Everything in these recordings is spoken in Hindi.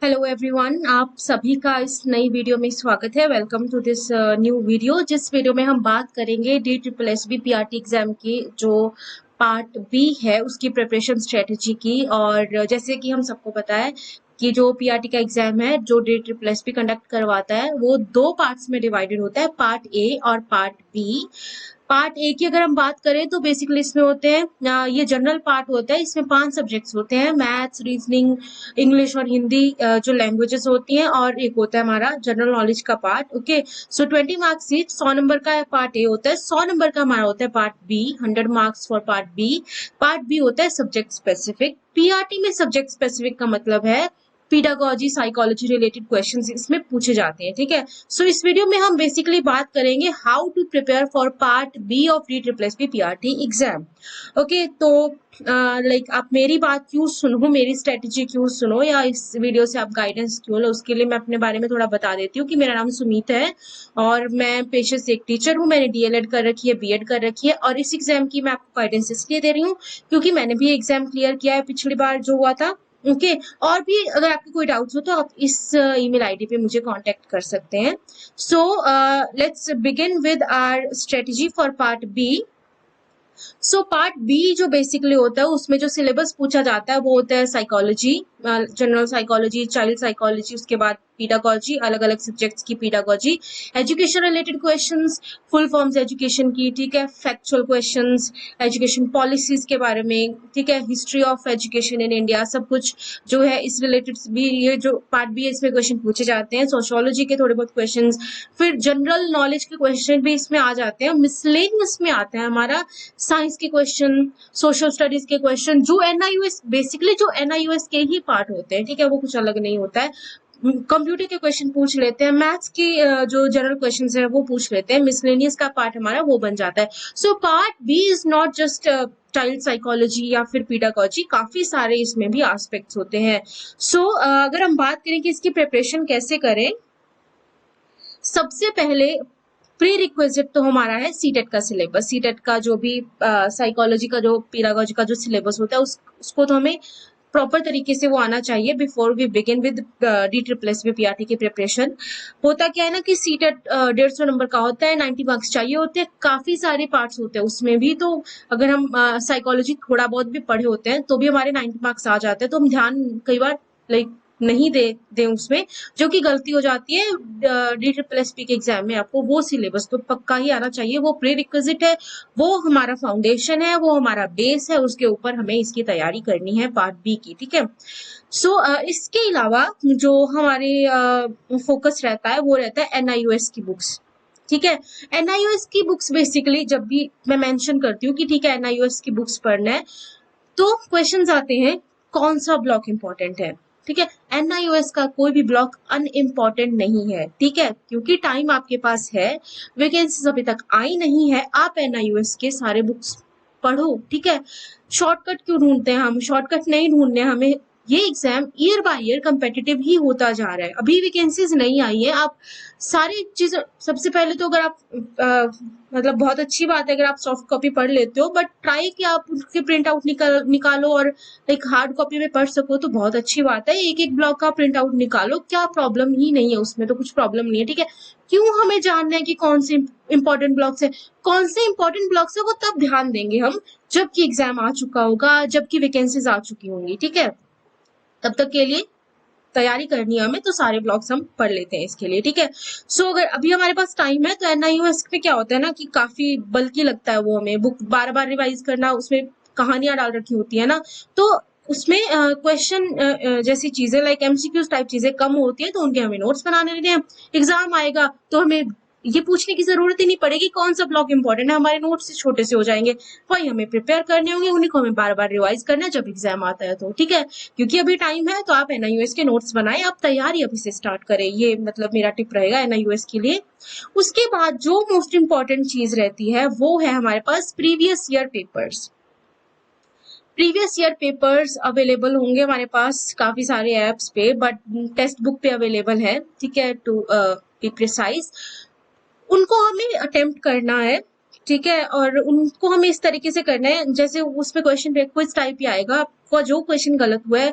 हेलो एवरीवन, आप सभी का इस नई वीडियो में स्वागत है। Welcome to this new video. जिस वीडियो में हम बात करेंगे DSSB PRT एग्जाम की जो पार्ट बी है उसकी प्रिपरेशन स्ट्रेटजी की। और जैसे कि हम सबको पता है कि जो PRT का एग्जाम है जो DSSB कंडक्ट करवाता है वो दो पार्ट्स में डिवाइडेड होता है, पार्ट ए और पार्ट बी। पार्ट ए की अगर हम बात करें तो बेसिकली इसमें होते हैं ये जनरल पार्ट होता है। इसमें 5 सब्जेक्ट्स होते हैं, मैथ्स, रीजनिंग, इंग्लिश और हिंदी जो लैंग्वेजेस होती हैं, और एक होता है हमारा जनरल नॉलेज का part. Okay, so 20 marks each, 100 number का पार्ट ए होता है। 100 नंबर का हमारा होता है part B, 100 marks for part B. Part B होता है सब्जेक्ट स्पेसिफिक। पीआरटी में सब्जेक्ट स्पेसिफिक का मतलब है पीडागोजी, साइकोलॉजी रिलेटेड क्वेश्चंस इसमें पूछे जाते हैं। ठीक है, सो इस वीडियो में हम बेसिकली बात करेंगे how to prepare for part B of DSSB PRT exam. Okay, तो लाइक आप मेरी बात क्यों सुनो, मेरी स्ट्रेटेजी क्यों सुनो, या इस वीडियो से आप गाइडेंस क्यों लो, उसके लिए मैं अपने बारे में थोड़ा बता देती हूँ कि मेरा नाम सुमीत है और मैं पेशे से एक टीचर हूँ। मैंने DLED कर रखी है, BEd कर रखी है, और इस एग्जाम की मैं आपको गाइडेंस इसलिए दे रही हूँ क्योंकि मैंने भी एग्जाम क्लियर किया है पिछली बार जो हुआ था। ओके, और भी अगर आपके कोई डाउट्स हो तो आप इस ईमेल आईडी पे मुझे कांटेक्ट कर सकते हैं। So let's begin with our strategy for part B. So part B जो बेसिकली होता है उसमें जो सिलेबस पूछा जाता है वो होता है psychology, general psychology, child psychology, उसके बाद पीडागोजी, अलग अलग सब्जेक्ट्स की pedagogy, education related questions, full forms education की, ठीक है, फैक्चुअल क्वेश्चंस, एजुकेशन पॉलिसीज के बारे में, ठीक है, history of education in India, सब कुछ जो है इस रिलेटेड भी ये जो पार्ट बी है इसमें क्वेश्चन पूछे जाते हैं। सोशियोलॉजी के थोड़े बहुत क्वेश्चंस, फिर जनरल नॉलेज के क्वेश्चन भी इसमें आ जाते हैं। मिसलेनियस में आता है हमारा साइंस के क्वेश्चन, सोशल स्टडीज के क्वेश्चन, जो एनआईयूएस बेसिकली जो एनआईयूएस के ही पार्ट होते हैं। ठीक है, वो कुछ अलग नहीं होता है। कंप्यूटर के क्वेश्चन पूछ लेते हैं, मैथ्स की जो जनरल क्वेश्चंस है वो पूछ लेते हैं, मिसलेनियस का पार्ट हमारा वो बन जाता है। So part B is not just child psychology या फिर पीडागोजी, काफी सारे इसमें भी एस्पेक्ट्स होते हैं। सो अगर हम बात करें कि इसकी प्रिपरेशन कैसे करें, सबसे पहले प्री रिक्विजिट तो हमारा है सीटेट का सिलेबस। सीटेट का जो भी साइकोलॉजी का जो पीडागोजी का जो सिलेबस होता है उसको तो हमें प्रॉपर तरीके से वो आना चाहिए before we begin with DSSB PRT की प्रिपरेशन। होता क्या है ना कि सीटेट 150 नंबर का होता है, 90 मार्क्स चाहिए होते हैं, काफी सारे पार्ट्स होते हैं उसमें भी। तो अगर हम साइकोलॉजी थोड़ा बहुत भी पढ़े होते हैं तो भी हमारे 90 मार्क्स आ जाते हैं, तो हम ध्यान कई बार लाइक नहीं दे उसमें, जो कि गलती हो जाती है। DSSB के एग्जाम में आपको वो सिलेबस तो पक्का ही आना चाहिए, वो प्री रिक्विजिट है, वो हमारा फाउंडेशन है, वो हमारा बेस है, उसके ऊपर हमें इसकी तैयारी करनी है पार्ट बी की। ठीक है, सो इसके अलावा जो हमारे फोकस रहता है वो रहता है NIOS की बुक्स। ठीक है, NIOS की बुक्स बेसिकली जब भी मैं मेंशन करती हूँ कि ठीक है NIOS की बुक्स पढ़ना है, तो क्वेश्चंस आते हैं कौन सा ब्लॉक इंपॉर्टेंट है। ठीक है, NIOS का कोई भी ब्लॉक अनइम्पॉर्टेंट नहीं है। ठीक है, क्योंकि टाइम आपके पास है, वैकेंसीज अभी तक आई नहीं है, आप NIOS के सारे बुक्स पढ़ो। ठीक है, शॉर्टकट क्यों ढूंढते हैं हम, शॉर्टकट नहीं ढूंढने हमें। ये exam year by year competitive ही होता जा रहा है, अभी वैकेंसीज नहीं आई है। आप सारी चीजें, सबसे पहले तो अगर आप मतलब बहुत अच्छी बात है अगर आप सॉफ्ट कॉपी पढ़ लेते हो, बट ट्राई कि आप उसके प्रिंट आउट निकालो और एक हार्ड कॉपी में पढ़ सको तो बहुत अच्छी बात है। एक एक ब्लॉक का प्रिंट आउट निकालो, क्या प्रॉब्लम ही नहीं है उसमें, तो कुछ प्रॉब्लम नहीं है। ठीक है, क्यों हमें जानना है कि कौन से इंपॉर्टेंट ब्लॉक्स है, कौन से इंपॉर्टेंट ब्लॉक्स है वो तब ध्यान देंगे हम जबकि एग्जाम आ चुका होगा, जबकि वैकेंसीज आ चुकी होंगी। ठीक है, तब तक के लिए तैयारी करनी है हमें, तो सारे ब्लॉग्स हम पढ़ लेते हैं इसके लिए। ठीक है, सो अगर अभी हमारे पास टाइम है तो NIOS पे क्या होता है ना कि काफी बल्कि लगता है वो, हमें बुक बार बार रिवाइज करना, उसमें कहानियां डाल रखी होती है ना, तो उसमें क्वेश्चन जैसी चीजें लाइक MCQs टाइप चीजें कम होती है, तो उनके हमें नोट्स बनाने रहते हैं। एग्जाम आएगा तो हमें ये पूछने की जरूरत ही नहीं पड़ेगी कौन सा ब्लॉक इंपॉर्टेंट है, हमारे नोट्स छोटे से हो जाएंगे, वही हमें प्रिपेयर करने होंगे, उन्हीं को हमें बार बार रिवाइज करना है जब एग्जाम आता है तो। ठीक है, क्योंकि अभी टाइम है तो आप NIOS के नोट्स बनाएं, आप तैयारी अभी से स्टार्ट करें, ये मतलब मेरा टिप रहेगा NIOS के लिए। उसके बाद जो मोस्ट इंपॉर्टेंट चीज रहती है वो है हमारे पास previous year papers. Previous year papers available होंगे हमारे पास काफी सारे ऐप्स पे, बट टेक्स्ट बुक पे अवेलेबल है। ठीक है, टू बी प्रिसाइज, उनको हमें अटेम्प्ट करना है। ठीक है, और उनको हमें इस तरीके से करना है जैसे उसमें क्वेश्चन क्विज टाइप ही आएगा, आपका जो क्वेश्चन गलत हुआ है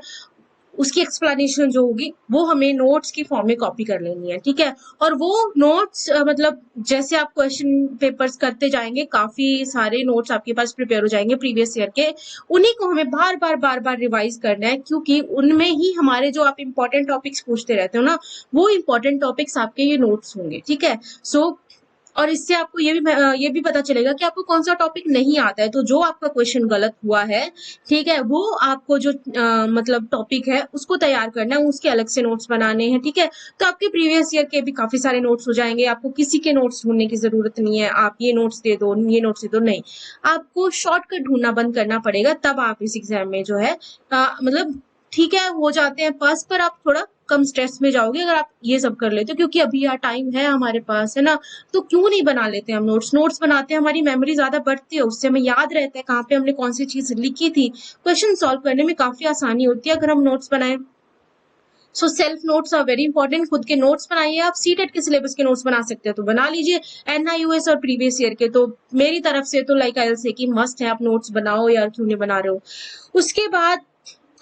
उसकी एक्सप्लेनेशन जो होगी वो हमें नोट्स की फॉर्म में कॉपी कर लेनी है, ठीक है। और वो नोट्स मतलब जैसे आप क्वेश्चन पेपर्स करते जाएंगे, काफी सारे नोट्स आपके पास प्रिपेयर हो जाएंगे प्रीवियस ईयर के, उन्हीं को हमें बार बार रिवाइज करना है, क्योंकि उनमें ही हमारे जो आप इंपॉर्टेंट टॉपिक्स पूछते रहते हो ना, वो इंपॉर्टेंट टॉपिक्स आपके ये नोट्स होंगे, ठीक है। सो और इससे आपको ये भी पता चलेगा कि आपको कौन सा टॉपिक नहीं आता है, तो जो आपका क्वेश्चन गलत हुआ है, ठीक है, वो आपको जो मतलब टॉपिक है उसको तैयार करना है, उसके अलग से नोट्स बनाने हैं, ठीक है। तो आपके प्रीवियस ईयर के भी काफी सारे नोट्स हो जाएंगे, आपको किसी के नोट्स ढूंढने की जरूरत नहीं है, आप ये नोट्स दे दो, ये नोट्स दे दो, नहीं, आपको शॉर्टकट ढूंढना बंद करना पड़ेगा, तब आप इस एग्जाम में जो है मतलब ठीक है हो जाते हैं पास, पर आप थोड़ा कम स्ट्रेस में जाओगे अगर आप ये सब कर लेते हो, क्योंकि अभी यार टाइम है हमारे पास, है ना। तो क्यों नहीं बना लेते हम नोट्स, नोट्स बनाते हैं, हमारी मेमोरी ज्यादा बढ़ती है, उससे हमें याद रहता है कहाँ पे हमने कौन सी चीज लिखी थी, क्वेश्चन सॉल्व करने में काफी आसानी होती है अगर हम नोट्स बनाएं। So self notes are very important, खुद के नोट्स बनाइए। आप सीटेट के सिलेबस के नोट्स बना सकते हो तो बना लीजिए, एनआईयूएस और प्रीवियस ईयर के तो मेरी तरफ से तो लाइक आई विल से कि मस्ट है, आप नोट्स बनाओ यार, क्यों नहीं बना रहे हो। उसके बाद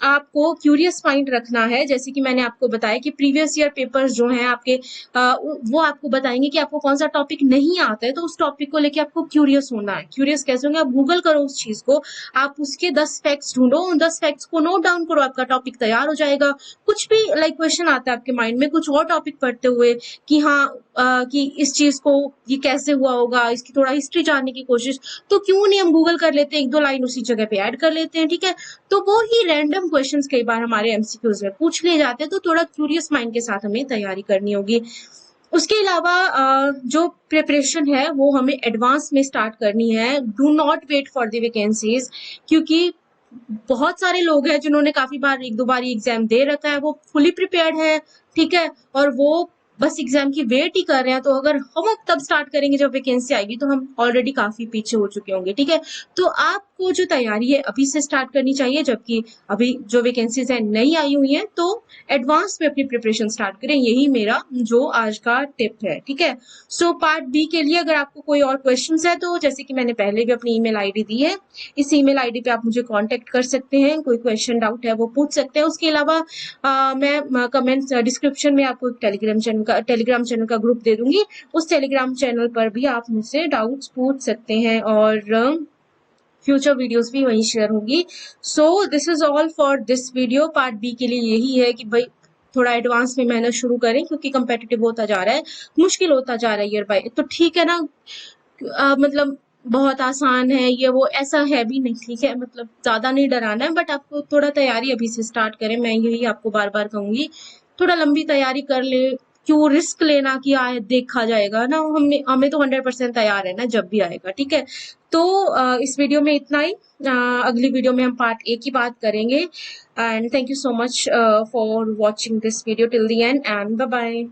आपको क्यूरियस माइंड रखना है, जैसे कि मैंने आपको बताया कि प्रीवियस ईयर पेपर्स जो हैं आपके वो आपको बताएंगे कि आपको कौन सा टॉपिक नहीं आता है, तो उस टॉपिक को लेके आपको क्यूरियस होना है। क्यूरियस कैसे होंगे, आप गूगल करो उस चीज को, आप उसके 10 फैक्ट्स ढूंढो, उन 10 फैक्ट्स को नोट डाउन करो, आपका टॉपिक तैयार हो जाएगा। कुछ भी लाइक क्वेश्चन आता है आपके माइंड में कुछ और टॉपिक पढ़ते हुए कि हाँ कि इस चीज को ये कैसे हुआ होगा, इसकी थोड़ा हिस्ट्री जानने की कोशिश, तो क्यों नहीं हम गूगल कर लेते हैं, एक दो लाइन उसी जगह पे ऐड कर लेते हैं, ठीक है। तो वो ही रैंडम क्वेश्चंस कई बार हमारे एमसीक्यूज में पूछ लिए जाते हैं, तो थोड़ा क्यूरियस माइंड के साथ हमें तैयारी करनी होगी। उसके अलावा जो प्रिपरेशन है वो हमें एडवांस में स्टार्ट करनी है, do not wait for the vacancies, क्योंकि बहुत सारे लोग हैं जिन्होंने काफी बार एक दो बार एग्जाम दे रखा है, वो फुली प्रिपेयर्ड है, ठीक है, और वो बस एग्जाम की वेट ही कर रहे हैं। तो अगर हम अब तब स्टार्ट करेंगे जब वैकेंसी आएगी, तो हम ऑलरेडी काफी पीछे हो चुके होंगे, ठीक है। तो आपको जो तैयारी है अभी से स्टार्ट करनी चाहिए, जबकि अभी जो वैकेंसीज है नई आई हुई हैं, तो एडवांस में अपनी प्रिपरेशन स्टार्ट करें, यही मेरा जो आज का टिप है, ठीक है। सो पार्ट बी के लिए अगर आपको कोई और क्वेश्चंस है, तो जैसे कि मैंने पहले भी अपनी ईमेल आईडी दी है, इस ईमेल आईडी पे आप मुझे कांटेक्ट कर सकते हैं, कोई क्वेश्चन डाउट है वो पूछ सकते हैं। उसके अलावा मैं कमेंट डिस्क्रिप्शन में आपको एक टेलीग्राम चैनल का ग्रुप दे दूंगी, उस टेलीग्राम चैनल पर भी आप मुझसे डाउट्स पूछ सकते हैं, और फ्यूचर वीडियोस भी वहीं शेयर होंगी। So this is all for this video. Part B के लिए यही है कि भाई थोड़ा एडवांस में मेहनत शुरू करें, क्योंकि कंपेटिटिव होता जा रहा है, मुश्किल होता जा रहा है ईयर बाय, तो ठीक है ना, मतलब बहुत आसान है ये वो ऐसा है भी नहीं, ठीक है, मतलब ज्यादा नहीं डराना है, बट आपको थोड़ा तैयारी अभी से स्टार्ट करें, मैं यही आपको बार बार कहूंगी, थोड़ा लंबी तैयारी कर ले, क्यों रिस्क लेना कि आए देखा जाएगा ना, हमें तो 100% तैयार है ना जब भी आएगा, ठीक है। तो इस वीडियो में इतना ही, अगली वीडियो में हम पार्ट ए की बात करेंगे, and thank you so much for watching this video till the end, and bye bye.